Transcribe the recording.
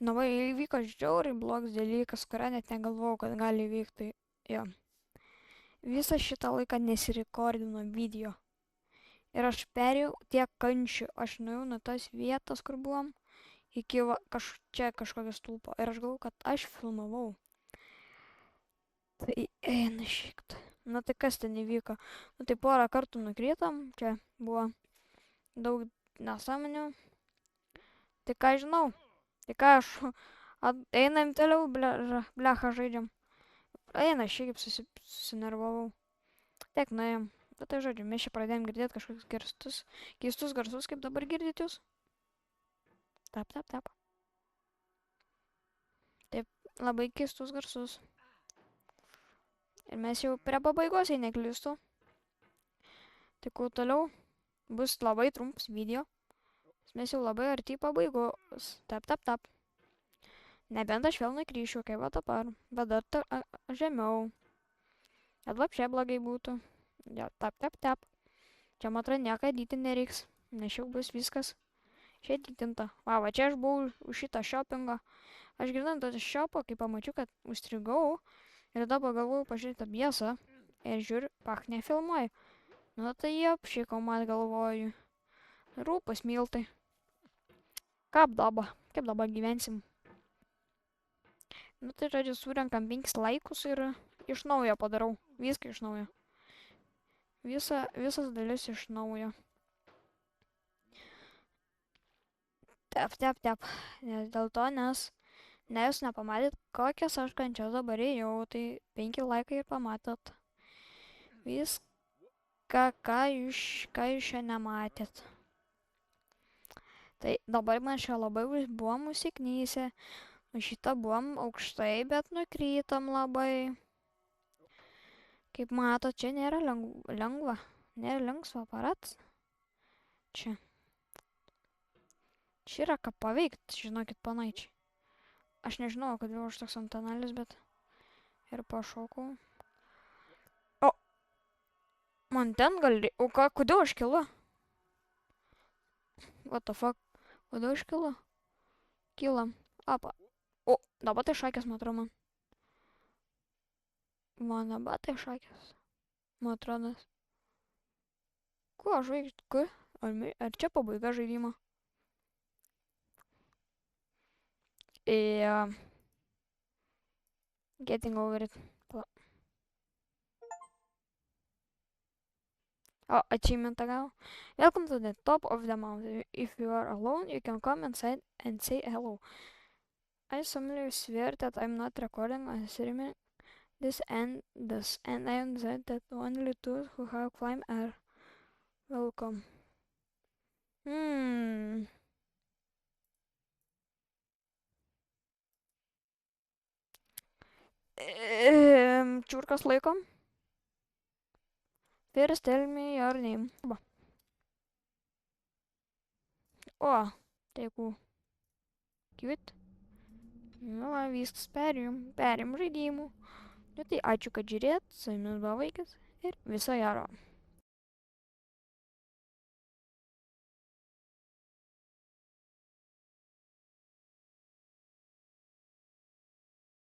Nu, va, įvyko žiauriai blogas dalykas, kurio net negalvojau, kad gali įvykti. Jo. Visą šitą laiką nesirekordino video. Ir aš perėjau tiek kančių. Aš nuėjau nuo tos vietos, kur buvom, iki čia kažkokio stulpo. Ir aš galvoju, kad aš filmavau. Tai eina šikt. Nu tai kas ten įvyko? Nu tai porą kartų nukrytom. Čia buvo daug nesąmonių. Tai ką žinau? Tai ką aš... Einam toliau, blecha žaidžiam. Eina, šiaip susinervavau. Tiek nuėjom. Bet tai žodžiu, mes čia pradėjom girdėti kažkokius keistus garsus, kaip dabar girdėt jūs. Tap, tap, tap. Taip, labai keistus garsus. Ir mes jau prie pabaigos, jei neklystu. Tai kuo toliau bus labai trumpas video. Mes jau labai arti pabaigos. Tap, tap, tap. Nebent aš vėl nukryšiu, kaip va dabar. Bet dar žemiau. Bet vapšė blogai būtų. Ja, tap, tap, tap. Čia, man atrodo, nieko edyti nereiks. Nes jau bus viskas. Čia editinta. Va, čia aš buvau už šitą shoppingą. Aš girdant tą shopą, kai pamačiau, kad užstrigau. Ir tada pagalvojau pažiūrėti biesą. Ir žiūriu, pach, nefilmuoju. Nu, tai apšykau, man galvoju. Rūpas miltai. Kaip dabar gyvensim. Nu, tai žodžiu, surenkam 5 laikus ir iš naujo padarau. Viską iš naujo. Visas dalis iš naujo. Tep, tep, tep. Nes dėl to, nes jūs nepamatėt, kokias aš kančias dabar ėjau, tai 5 laikai ir pamatot. Viską, ką jūs čia nematėt. Tai dabar mes čia labai buvom užsiknysę. Šitą buvom aukštai, bet nukrytom labai. Kaip matot, čia nėra lengva. Nėra lengvas aparats. Čia. Čia yra ką paveikti, žinokit, panaičiai. Aš nežinau, kodėl aš toks antanalis, bet... Ir pašokau. O! Man ten gali... O ką, kodėl aš kilu? What the fuck? Kodėl aš kilu? Kylam. Apa. O, dabar tai šakės, man atrodo. Man dabar tai šakės. Man atrodo. Kuo žaidžiu? Kur? Ar čia pabaiga žaidimo? Getting over it. Oh, achievement gavo. Welcome to the top of the mountain. If you are alone, you can come inside and say hello. I solemnly swear that I'm not recording or streaming this, and I understand that only those who have climbed are welcome. Čiurkas laikom. First tell me your name. O, tai Quit. Nu, viskas perėm žaidimų. Nu tai ačiū, kad žiūrėt, su jumis buvo Vaikas ir viso gero.